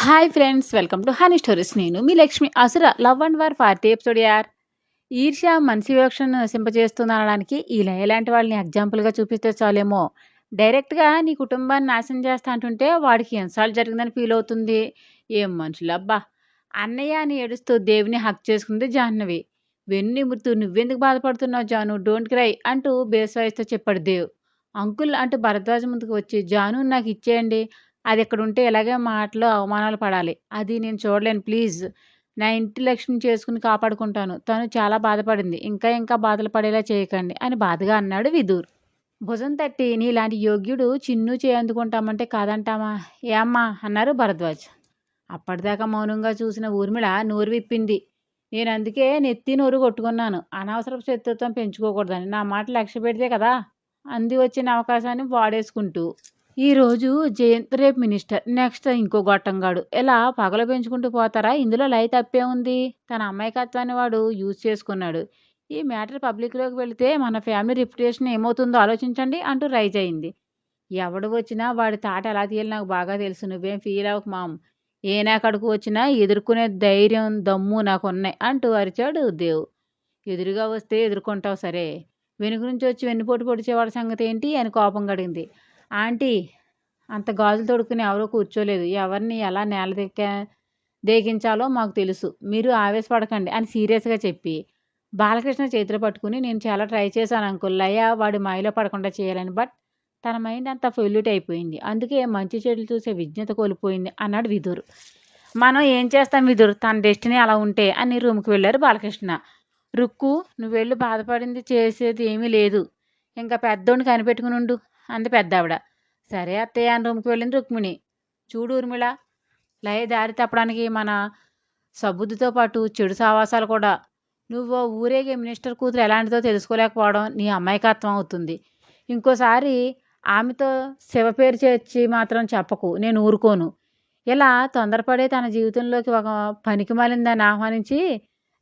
Hi friends, welcome to honey stories. నేను మీ లక్ష్మి. అసుర love and war 40 episode యార్. ఈర్ష్య మనిషి వివక్షను నశింపజేస్తుంది అనడానికి ఈ లయ లాంటి వాళ్ళని ఎగ్జాంపుల్గా చూపిస్తే చాలేమో. డైరెక్ట్గా నీ కుటుంబాన్ని నాశనం చేస్తా అంటుంటే వాడికి ఇన్సల్ట్ జరిగిందని ఫీల్ అవుతుంది. ఏం మనుషులబ్బా. అన్నయ్య అని ఏడుస్తూ దేవిని హక్ చేసుకుంది జాహ్నవి. వెన్ను మృతు నువ్వెందుకు బాధపడుతున్నావు జాను, డోంట్ క్రై అంటూ బేస్ వాయిస్తో చెప్పాడు దేవ్. అంకుల్ అంటూ భరద్వాజ ముందుకు వచ్చి జాను నాకు ఇచ్చేయండి, అది ఇక్కడుంటే ఇలాగే మాటలు అవమానాలు పడాలి. అది నేను చూడలేను ప్లీజ్. నా ఇంటి లక్ష్మి చేసుకుని కాపాడుకుంటాను. తను చాలా బాధపడింది. ఇంకా ఇంకా బాధలు పడేలా చేయకండి అని బాధగా అన్నాడు విదూర్. భుజం తట్టి నీలాంటి యోగ్యుడు చిన్ను చేయందుకుంటామంటే కాదంటామా ఏ అమ్మా అన్నారు భరద్వాజ్. అప్పటిదాకా మౌనంగా చూసిన ఊర్మిళ నోరు విప్పింది. నేను అందుకే నెత్తి నోరు కొట్టుకున్నాను. అనవసరపు శత్రుత్వం పెంచుకోకూడదని. నా మాట లక్ష్య పెడితే కదా అంది వచ్చిన అవకాశాన్ని వాడేసుకుంటూ. ఈరోజు జయంత్, రేపు మినిస్టర్, నెక్స్ట్ ఇంకో గొట్టంగాడు. ఇలా పగలు పెంచుకుంటూ పోతారా? ఇందులో లై తప్పే ఉంది. తన అమాయకత్వాన్ని వాడు యూజ్ చేసుకున్నాడు. ఈ మ్యాటర్ పబ్లిక్లోకి వెళితే మన ఫ్యామిలీ రిప్యుటేషన్ ఏమవుతుందో ఆలోచించండి అంటూ రైజ్ అయింది. ఎవడు వచ్చినా వాడి తాట ఎలా తీయాలి నాకు బాగా తెలుసు. నువ్వేం ఫీల్ అవ్వకు మామ్. ఏ నా కడుకు వచ్చినా ఎదుర్కొనే ధైర్యం దమ్ము నాకున్నాయి అంటూ అరిచాడు దేవ్. ఎదురుగా వస్తే ఎదుర్కొంటావు సరే, వెనుక నుంచి వచ్చి వెన్నుపోటు పొడిచేవాడి సంగతి ఏంటి అని కోపం గడింది. ఆంటీ, అంత గాజులు తొడుక్కుని ఎవరూ కూర్చోలేదు. ఎవరిని ఎలా దేకించాలో మాకు తెలుసు. మీరు ఆవేశపడకండి అని సీరియస్గా చెప్పి బాలకృష్ణ చేతిలో పట్టుకుని నేను చాలా ట్రై చేశాను అంకుల్, లయ వాడి మాయలో పడకుండా చేయాలని. బట్ తన మైండ్ అంతా పొల్యూట్ అయిపోయింది. అందుకే మంచి చెడులు చూసే విజ్ఞత కోల్పోయింది అన్నాడు విదుర్. మనం ఏం చేస్తాం విదుర్, తన డెస్టినీ అలా ఉంటే అని రూమ్కి వెళ్ళారు బాలకృష్ణ. రుక్కు, నువ్వు వెళ్ళి బాధపడింది చేసేది ఏమీ లేదు. ఇంకా పెద్దోడిని కనిపెట్టుకుని ఉండు అంది పెద్దావిడ. సరే అత్తయ్య అని రూమ్కి వెళ్ళింది రుక్మిణి. చూడు ఊర్మిళ, లయ దారి తప్పడానికి మన సబుద్ధితో పాటు చెడు సావాసాలు కూడా. నువ్వు ఊరేగే మినిస్టర్ కూతురు ఎలాంటిదో తెలుసుకోలేకపోవడం నీ అమాయకత్వం అవుతుంది. ఇంకోసారి ఆమెతో శివ పేరు చేర్చి మాత్రం చెప్పకు, నేను ఊరుకోను. ఇలా తొందరపడే తన జీవితంలోకి ఒక పనికి మాలిందని ఆహ్వానించి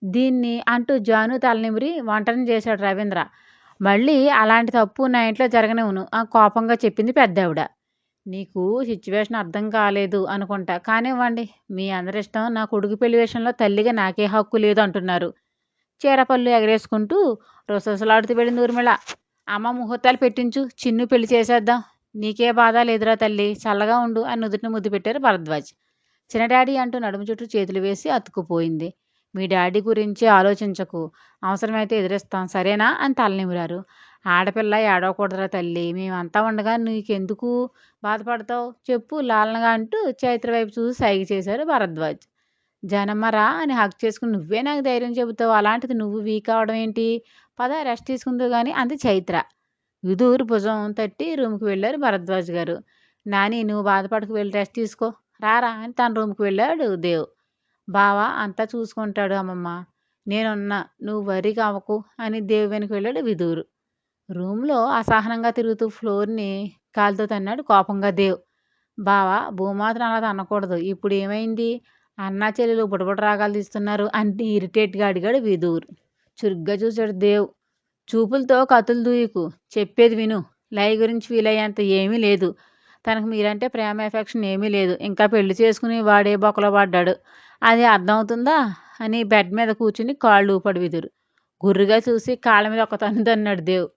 దీన్ని అంటూ జాను తలనిమిరి వంటని చేశాడు రవీంద్ర. మళ్ళీ అలాంటి తప్పు నా ఇంట్లో జరగనివ్వను ఆ కోపంగా చెప్పింది పెద్దావిడ. నీకు సిచ్యువేషన్ అర్థం కాలేదు అనుకుంటా, కానివ్వండి మీ అందరి ఇష్టం. నా కొడుకు పెళ్లి విషయంలో తల్లిగా నాకే హక్కు లేదు అంటున్నారు. చీరపళ్ళు ఎగరేసుకుంటూ రొసరొసలాడుతూ వెళ్ళింది ఊర్మిళ. అమ్మ ముహూర్తాలు పెట్టించు, చిన్ను పెళ్లి చేసేద్దాం. నీకే బాధ లేదురా తల్లి, చల్లగా ఉండు అని నుదుటిని ముద్దు పెట్టారు భరద్వాజ్. చిన్న డాడీ అంటూ నడుము చుట్టూ చేతులు వేసి అతుక్కుపోయింది. మీ డాడీ గురించి ఆలోచించకు, అవసరమైతే ఎదురిస్తాం సరేనా అని తలనిమిరారు. ఆడపిల్ల ఏడవకూడదురా తల్లి, మేమంతా ఉండగా నీకెందుకు బాధపడతావు చెప్పు లాలనగా అంటూ చైత్ర వైపు చూసి సైగ చేశారు భరద్వాజ్. జనమ్మరా అని హక్ చేసుకుని నువ్వే నాకు ధైర్యం చెబుతావు, అలాంటిది నువ్వు వీక్ అవడం ఏంటి? పద రెస్ట్ తీసుకుందో కానీ అంది చైత్ర. విదూర్ భుజం తట్టి రూమ్కి వెళ్ళారు భరద్వాజ్ గారు. నాని, నువ్వు బాధపడకు, వెళ్ళి రెస్ట్ తీసుకో, రారా అని తన రూమ్కి వెళ్ళాడు దేవ్. బావా అంతా చూసుకుంటాడు అమ్మమ్మ, నేనున్నా, నువ్వు వరి కావకు అని దేవ్ వెనక్కి వెళ్ళాడు విదూరు. రూమ్లో అసహనంగా తిరుగుతూ ఫ్లోర్ని కాలుతో తన్నాడు కోపంగా దేవ్. బావా భూమాతను అలా తన్నకూడదు. ఇప్పుడు ఏమైంది? అన్నా చెల్లెలు బుడబుడ రాగాలు తీస్తున్నారు అని ఇరిటేట్గా అడిగాడు విదూర్. చురుగ్గా చూశాడు దేవ్. చూపులతో కతులు దూయకు, చెప్పేది విను. లై గురించి ఫీల్ అయ్యేంత ఏమీ లేదు. తనకు మీరంటే ప్రేమ ఎఫెక్షన్ ఏమీ లేదు. ఇంకా పెళ్లి చేసుకుని వాడే బొక్కలో పడ్డాడు, అది అర్థమవుతుందా అని బెడ్ మీద కూర్చుని కాళ్ళు ఊపడు విదురు. గుర్రుగా చూసి కాళ్ళ మీద ఒక తన్నాడు దేవ్.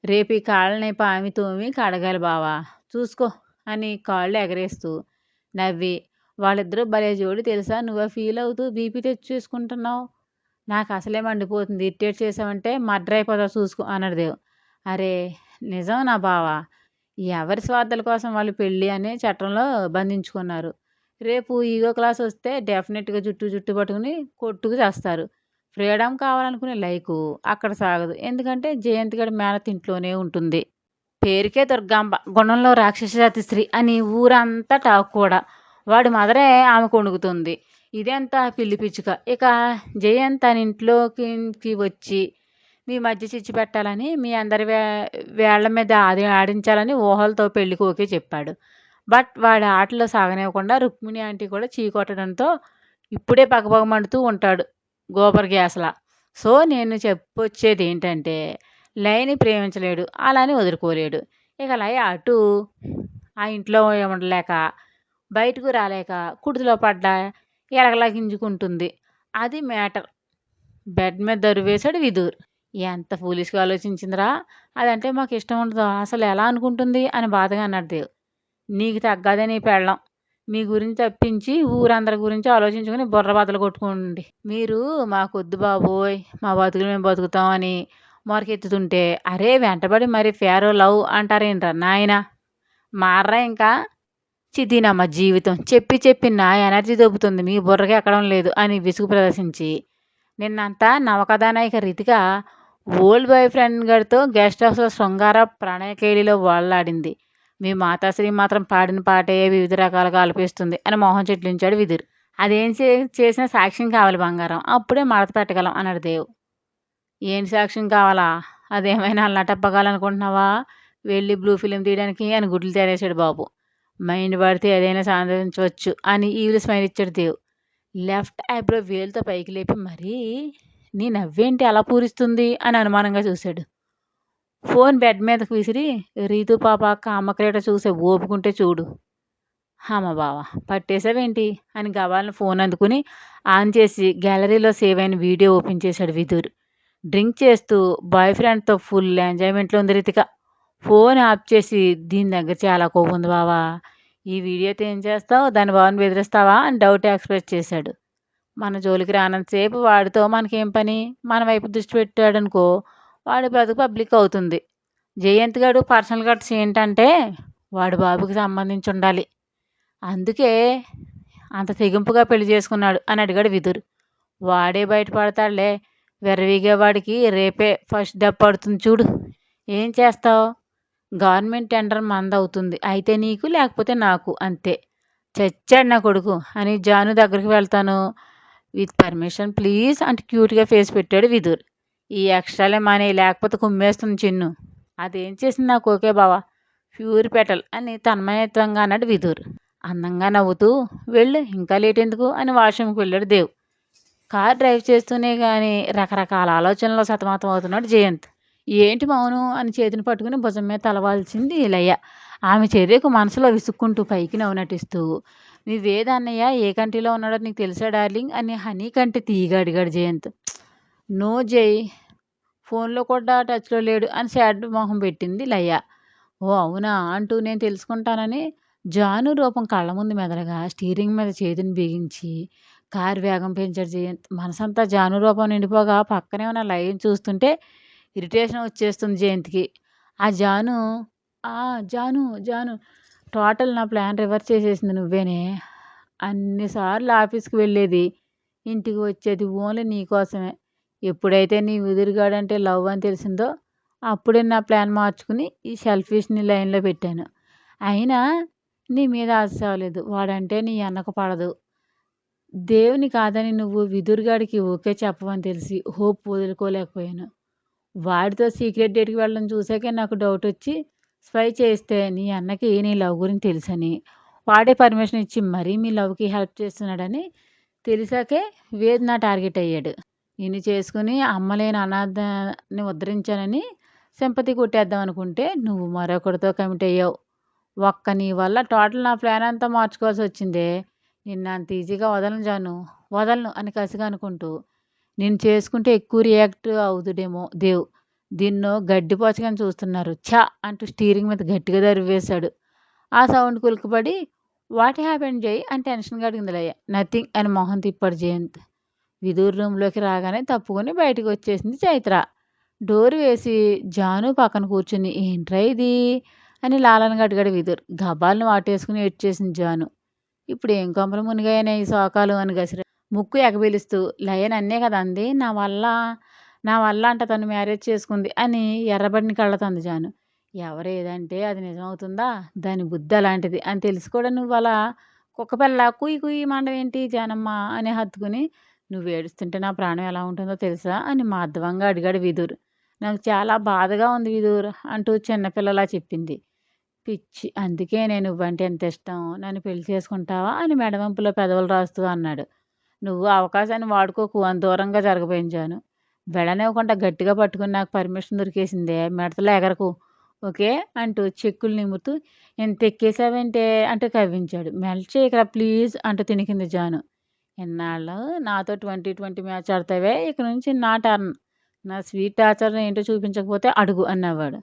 రేపు ఈ కాళ్ళని పామి తోమి కడగాలి బావా, చూసుకో అని కాళ్ళు ఎగరేస్తూ నవ్వి, వాళ్ళిద్దరూ భలే జోడి తెలుసా, నువ్వే ఫీల్ అవుతూ బీపీ తెచ్చేసుకుంటున్నావు. నాకు అసలే మండిపోతుంది, ఇరిటేట్ చేసావంటే మర్డర్ అయిపోతావు చూసుకో అన్నాడు దేవ్. అరే నిజం నా బావా, ఎవరి స్వార్థాల కోసం వాళ్ళు పెళ్ళి అనే చట్టంలో బంధించుకున్నారు. రేపు ఈగో క్లాస్ వస్తే డెఫినెట్గా జుట్టు పట్టుకుని కొట్టుకు చేస్తారు. ఫ్రీడమ్ కావాలనుకునే లైకు అక్కడ సాగదు. ఎందుకంటే జయంత్ గడి మేనత్ ఇంట్లోనే ఉంటుంది. పేరుకే దుర్గాంబ, గుణంలో రాక్షస జాతి స్త్రీ అని ఊరంతా టాక్ కూడా. వాడి మదరే ఆమె కొణుకుతుంది. ఇదంతా పిల్లి పిచ్చుక. ఇక జయంత్ తన ఇంట్లోకి వచ్చి మీ మధ్య చిచ్చి పెట్టాలని, మీ అందరి వేళ్ల మీద ఆడించాలని ఊహలతో పెళ్లికి ఓకే చెప్పాడు. బట్ వాడి ఆటలో సాగనివ్వకుండా రుక్మిణి ఆంటీ కూడా చీకొట్టడంతో ఇప్పుడే పగపగమండుతూ ఉంటాడు గోబర్ గ్యాస్లా. సో నేను చెప్పొచ్చేది ఏంటంటే, లయని ప్రేమించలేడు, అలాని వదులుకోలేడు. ఇక లయ అటు ఆ ఇంట్లో ఉండలేక బయటకు రాలేక కుడితిలో పడ్డా ఎలగలా గింజుకుంటుంది. అది మ్యాటర్. బెడ్ మీద దరువేశాడు విదూర్. ఎంత ఫూలిష్‌గా ఆలోచించిందిరా! అదంటే మాకిష్టం ఉండదు. అసలెలా అనుకుంటుంది అని బాధగా అన్నాడు దేవ్. నీకు తగ్గదే నీ పెళ్ళాం. మీ గురించి తప్పించి ఊరందరి గురించి ఆలోచించుకొని బుర్ర బద్దలు కొట్టుకోండి. మీరు మాకొద్దు బాబోయ్! మా బతుకులు మేము బతుకుతాం అని మొరకెత్తుతుంటే, అరే వెంటబడి మరి ఫేర్ లవ్ అంటారేంట్రా నాయనా! మారరా ఇంకా? చిదీనమ్మ జీవితం. చెప్పి చెప్పి నా ఎనర్జీ దొబ్బుతుంది. మీ బుర్రకి ఎక్కడం లేదు అని విసుగు ప్రదర్శించి, నిన్నంతా నవకథానాయిక రీతిగా ఓల్డ్ బాయ్ ఫ్రెండ్ గాడితో గెస్ట్ హౌస్‌లో శృంగార ప్రణయ కేళిలో ఓలలాడింది. మీ మాతాశ్రీ మాత్రం పాడిన పాటే వివిధ రకాలుగా ఆలపిస్తుంది అని మొహం చిట్లించాడు విదురు. అదేం చేసినా సాక్ష్యం కావాలి బంగారం. అప్పుడే మడత పెట్టగలం అన్నాడు దేవ్. ఏంటి సాక్ష్యం కావాలా? అదేమైనా అల్లటప్పగాలనుకుంటున్నావా? వెళ్ళి బ్లూ ఫిల్మ్ తీయడానికి అని గుడ్లు తెరేశాడు బాబు. మైండ్ పడితే ఏదైనా సాధించవచ్చు అని ఈవిల్ స్మైల్ ఇచ్చాడు దేవ్. లెఫ్ట్ ఐబ్రో వేలుతో పైకి లేపి మరీ నీ నవ్వేంటి అలా పూరిస్తుంది అని అనుమానంగా చూశాడు. ఫోన్ బెడ్ మీదకు విసిరి రీతు పాప కామక్రీడ చూసే ఓపుకుంటే చూడు. అమ్మ బావ పట్టేశావేంటి అని గబాలను ఫోన్ అందుకుని ఆన్ చేసి గ్యాలరీలో సేవ్ అయిన వీడియో ఓపెన్ చేశాడు విదూర్. డ్రింక్ చేస్తూ బాయ్ ఫ్రెండ్తో ఫుల్ ఎంజాయ్మెంట్లో ఉంది రితిక. ఫోన్ ఆఫ్ చేసి దీని దగ్గర చాలా కోపం ఉంది బావా, ఈ వీడియోతో ఏం చేస్తావు, దాని బావని బెదిరిస్తావా అని డౌట్ ఎక్స్ప్రెస్ చేశాడు. మన జోలికి రానంతసేపు వాడితో మనకేం పని, మన వైపు దృష్టి పెట్టాడనుకో వాడి బ్రతుకు పబ్లిక్ అవుతుంది. జయంత్ గారు పర్సనల్ కట్స్ ఏంటంటే వాడి బాబుకి సంబంధించి ఉండాలి, అందుకే అంత తెగింపుగా పెళ్లి చేసుకున్నాడు అని అడిగాడు విదుర్. వాడే బయటపడతాడులే, వెర్రవీగే వాడికి రేపే ఫస్ట్ దెబ్బ పడుతుంది చూడు. ఏం చేస్తావు, గవర్నమెంట్ టెండర్ మందవుతుంది, అయితే నీకు లేకపోతే నాకు అంతే. చచ్చాడు నా కొడుకు అని జాను దగ్గరికి వెళ్తాను, విత్ పర్మిషన్ ప్లీజ్ అంటే క్యూట్గా ఫేస్ పెట్టాడు విదుర్. ఈ ఎక్స్ట్రాలే మానే, లేకపోతే కుమ్మేస్తుంది చిన్ను. అదేం చేసింది నాకు ఓకే బావా, ప్యూర్ పెటల్ అని తన్మయత్వంగా అన్నాడు విదుర్. అందంగా నవ్వుతూ వెళ్ళు ఇంకా లేట్ ఎందుకు అని వాష్రూమ్కి వెళ్ళాడు దేవ్. కార్ డ్రైవ్ చేస్తూనే కానీ రకరకాల ఆలోచనలో సతమతం అవుతున్నాడు జయంత్. ఏంటి మౌను అని చేతిని పట్టుకుని భుజం మీద తలవాల్చింది లయ. ఆమె చర్యకు మనసులో విసుక్కుంటూ పైకి నవ్వు నటిస్తూ, మీ వేదన్నయ్య ఏ కంట్రీలో ఉన్నాడో నీకు తెలుసా డార్లింగ్ అని హనీ కంటే తీయగా అడిగాడు జయంత్. నో జై, ఫోన్లో కూడా టచ్లో లేడు అని సాడ్ మొహం పెట్టింది లయ. ఓ అవునా అంటూ నేను తెలుసుకుంటానని జాను రూపం కళ్ళ ముందు మెదలగా స్టీరింగ్ మీద చేతిని బిగించి కారు వేగం పెంచాడు జయంత్. మనసంతా జాను రూపం నిండిపోగా పక్కనే ఉన్న లయని చూస్తుంటే ఇరిటేషన్ వచ్చేస్తుంది జయంత్కి. ఆ జాను ఆ జాను జాను టోటల్ నా ప్లాన్ రివర్స్ చేసేసింది నువ్వేనే. అన్నిసార్లు ఆఫీస్కి వెళ్ళేది, ఇంటికి వచ్చేది ఓన్లీ నీకోసమే. ఎప్పుడైతే నీ ఎదురుగాడంటే లవ్ అని తెలిసిందో అప్పుడే నా ప్లాన్ మార్చుకుని ఈ సెల్ఫిష్ని లైన్లో పెట్టాను. అయినా నీ మీద ఆశ అవ్వలేదు, వాడంటే నీ అన్నకు పడదు. దేవుని కాదని నువ్వు విదురుగాడికి ఓకే చెప్పవని తెలిసి హోప్ వదులుకోలేకపోయాను. వాడితో సీక్రెట్ డేట్కి వెళ్ళడం చూసాకే నాకు డౌట్ వచ్చి స్పై చేస్తే నీ అన్నకి నీ లవ్ గురించి తెలుసని, వాడే పర్మిషన్ ఇచ్చి మరీ మీ లవ్కి హెల్ప్ చేస్తున్నాడని తెలిసాకే వేద్ నా టార్గెట్ అయ్యాడు. నిన్ను చేసుకుని అమ్మలేని అనాథని ఉద్ధరించానని సింపతి కొట్టేద్దాం అనుకుంటే నువ్వు మరొకరితో కమిట్ అయ్యావు. ఒక్క నీ వల్ల టోటల్ నా ప్లాన్ అంతా మార్చుకోవాల్సి వచ్చిందే. నిన్ను అంత ఈజీగా వదలను జాను, వదలను అని కసిగా అనుకుంటూ నేను చేసుకుంటే ఎక్కువ రియాక్ట్ అవుతుడేమో దేవ్, దీన్నో గడ్డిపోచగాని చూస్తున్నారు ఛా అంటూ స్టీరింగ్ మీద గట్టిగా దరివేశాడు. ఆ సౌండ్ కులుకుపడి వాట్ హ్యాపెండ్ జై అని టెన్షన్గా అడిగింది లయ. నథింగ్ అని మొహం తిప్పాడు జయంత్. విదూర్ రూమ్లోకి రాగానే తప్పుకొని బయటకు వచ్చేసింది చైత్ర. డోర్ వేసి జాను పక్కన కూర్చుని ఏంట్రా ఇది అని లాలనగా అడిగాడు విదూర్. గబాలను వాటేసుకుని ఏడ్చేసింది జాను. ఇప్పుడు ఏం కొంపలు మునిగాయనే ఈ శోకాలు అని గసిరా ముక్కు ఎగబిలుస్తూ లయ నన్నే కదా అంది, నా వల్ల అంట తను మ్యారేజ్ చేసుకుంది అని ఎర్రబడిని కళ్ళతంది జాను. ఎవరు ఏదంటే అది నిజమవుతుందా, దాని బుద్ధి అలాంటిది అని తెలిసి కూడా నువ్వు అలా కుక్కపిల్ల కుయ్యి కుయ్యి మండవేంటి జానమ్మ అని హత్తుకుని, నువ్వు ఏడుస్తుంటే నా ప్రాణం ఎలా ఉంటుందో తెలుసా అని మాధవంగా అడిగాడు విదూర్. నాకు చాలా బాధగా ఉంది విదూర్ అంటూ చిన్నపిల్లలా చెప్పింది. పిచ్చి, అందుకే నేను నువ్వంటే ఎంత ఇష్టం, నన్ను పెళ్లి చేసుకుంటావా అని మెడవంపులో పెదవులు రాస్తూ అన్నాడు. నువ్వు అవకాశాన్ని వాడుకోకు అని దూరంగా జరగబోయించాను. వెళ్ళనివ్వకుండా గట్టిగా పట్టుకుని నాకు పర్మిషన్ దొరికేసిందే, మిడతలో ఎగరకు, ఓకే. అంటూ చెక్కులు నిమురుతూ "ఇంతెక్కేసావేంటే" అంటూ కవ్వించాడు. "మెల్ట్ చేయకురా ప్లీజ్" అంటూ తిణికింది జాను. "ఇన్నాళ్ళు నాతో 20, 20 మ్యాచ్ ఆడతావే ఇక నుంచి నా టర్న్. నా స్వీట్ టార్చర్ ఏంటో చూపించకపోతే అడుగు" అని నవ్వాడు.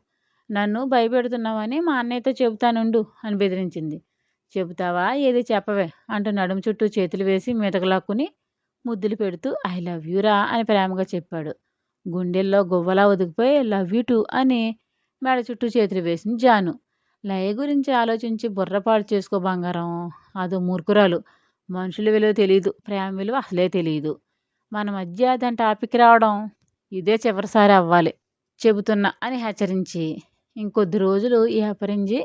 "నన్ను భయపెడుతున్నావని మా అన్నయ్యతో చెబుతానుండు" అని బెదిరించింది. "చెబుతావా? ఏది చెప్పవే" అంటూ నడుము చుట్టూ చేతులు వేసి మీదకు లాక్కుని ముద్దులు పెడుతూ "ఐ లవ్ యూ రా" అని ప్రేమగా చెప్పాడు. గుండెల్లో గువ్వలా ఒదిగిపోయి "లవ్ యూ టూ" అని మెడ చుట్టూ చేతులు వేసింది జాను. లయ గురించి ఆలోచించి బుర్ర పాడు చేసుకో బంగారం. అదో మూర్ఖురాలు. మనుషుల విలువ తెలీదు. ప్రేమ విలువ అసలే తెలీదు. మన మధ్య దాని టాపిక్ రావడం ఇదే చివరిసారి అవ్వాలి. చెబుతున్నా అని హెచ్చరించి, ఇంకొద్ది రోజులు ఈ అపరింజి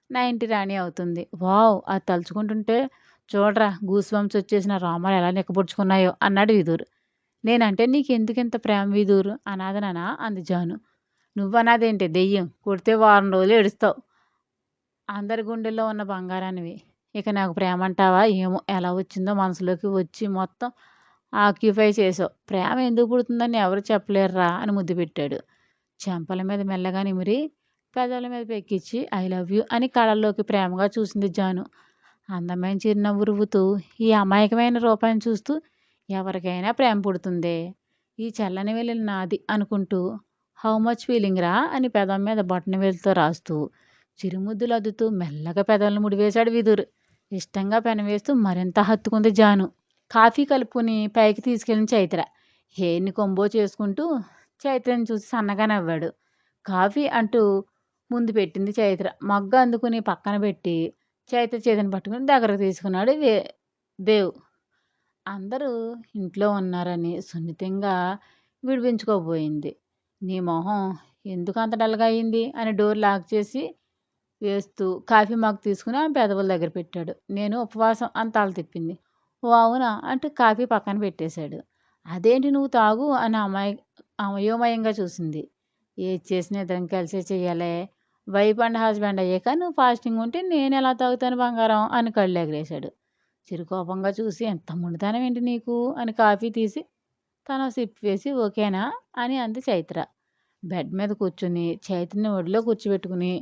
నా ఇంటి రాణి అవుతుంది. వావ్! అది తలుచుకుంటుంటే చూడరా గూస్ బంప్స్ వచ్చేసిన రోమాలు ఎలా నిక్కబొడుచుకున్నాయో అన్నాడు విదూర్. నేనంటే నీకెందుకింత ప్రేమ విదూర్ అనాథననా అంది జాను. నువ్వనాదేంటి దెయ్యం. కొడితే వారం రోజులు ఏడుస్తావు. అందరి గుండెల్లో ఉన్న బంగారానివి. ఇక నాకు ప్రేమంటావా? ఏమో ఎలా వచ్చిందో మనసులోకి వచ్చి మొత్తం ఆక్యుపై చేసావు. ప్రేమ ఎందుకు పుడుతుందని ఎవరు చెప్పలేరురా అని ముద్దు పెట్టాడు. చెంపల మీద మెల్లగా నిమిరి, పెదాల మీద పెక్కిచ్చి ఐ లవ్ యూ అని కళ్ళల్లోకి ప్రేమగా చూసింది జాను. అందమైన చిరునవ్వు రువ్వుతూ, ఈ అమాయకమైన రూపాన్ని చూస్తూ ఎవరికైనా ప్రేమ పుడుతుందే. ఈ చల్లని వెన్నెల నాది అనుకుంటూ హౌ మచ్ ఫీలింగ్ రా అని పెదం మీద బొటనవేలుతో రాస్తూ, చిరుముద్దులద్దుతూ మెల్లగా పెదవులను ముడివేశాడు విదురు. ఇష్టంగా పెనవేస్తూ మరింత హత్తుకుంది జాను. కాఫీ కలుపుకొని పైకి తీసుకెళ్ళిన చైత్ర. హేర్‌ని కొంబో చేసుకుంటూ చైత్రని చూసి సన్నగా నవ్వాడు. కాఫీ అంటూ ముందు పెట్టింది చైత్ర. మగ్గు అందుకుని పక్కన పెట్టి, చైత్ర చేతిని పట్టుకుని దగ్గరకు తీసుకున్నాడు దేవ్. అందరూ ఇంట్లో ఉన్నారని సున్నితంగా విడిపించుకోబోయింది. "నీ మొహం ఎందుకంత డల్‌గా అయింది?" అని డోర్ లాక్ చేసి వేస్తూ కాఫీ మగ్ తీసుకుని ఆమె పెదవుల దగ్గర పెట్టాడు. "నేను ఉపవాసం" అని తల తిప్పింది. "ఓ అవునా" అంటూ కాఫీ పక్కన పెట్టేశాడు. "అదేంటి నువ్వు తాగు" అని అయోమయంగా చూసింది. "ఏది చేసినా ఇద్దరం కలిసే చెయ్యాలే. వైఫ్ అండ్ హస్బెండ్ అయ్యాక నువ్వు ఫాస్టింగ్ ఉంటే నేనెలా తాగుతాను బంగారం" అని కళ్ళెగరేశాడు. చిరుకోపంగా చూసి "ఎంత మొండితనం ఏంటి నీకు" అని కాఫీ తీసి తనో సిప్ వేసి "ఓకేనా" అని అంది చైత్ర. బెడ్ మీద కూర్చుని చైత్రని ఒడిలో కూర్చోబెట్టుకుని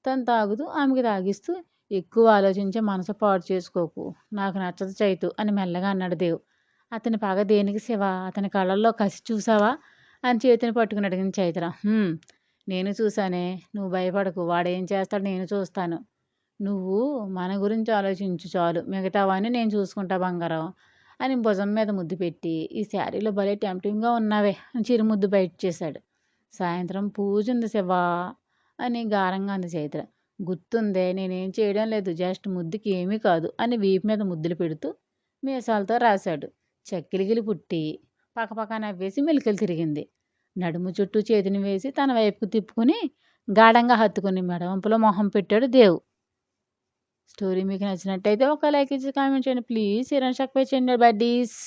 తను తాగుతూ ఆమెకి తాగిస్తూ "ఎక్కువ ఆలోచించి మనసు పాడు చేసుకోకు. నాకు నచ్చదు చైతు" అని మెల్లగా అన్నాడు దేవ్. "అతని పగ దేనికి శివ? అతని కళ్ళల్లో కసి చూసావా?" అని చేతిని పట్టుకుని అడిగింది చైత్ర. నేను చూశానే. నువ్వు భయపడకు. వాడేం చేస్తాడో నేను చూస్తాను. నువ్వు మన గురించి ఆలోచించు చాలు. మిగతావన్నీ నేను చూసుకుంటా బంగారం" అని భుజం మీద ముద్దు పెట్టి, "ఈ శారీలో భలే టెంప్టింగ్‌గా ఉన్నావే" అని చిరుముద్దు బయట చేశాడు. "సాయంత్రం పూజుంది శివా" అని గారంగా అంది చైత్ర. "గుర్తుందే నేనేం చేయడం లేదు. జస్ట్ ముద్దుకి ఏమీ కాదు" అని వీపు మీద ముద్దులు పెడుతూ మీసాలతో రాశాడు. చక్కిలిగిలి పుట్టి పకపక నవ్వేసి మెలికలు తిరిగింది. నడుము చుట్టూ చేతిని వేసి తన వైపుకు తిప్పుకుని గాఢంగా హత్తుకుని మెడవంపులో మొహం పెట్టాడు దేవ్. స్టోరీ మీకు నచ్చినట్టయితే ఒక లైక్ ఇచ్చి కామెంట్ చేయండి ప్లీజ్. షేర్ అండ్ సబ్స్క్రైబ్ చేయండి బడ్డీస్.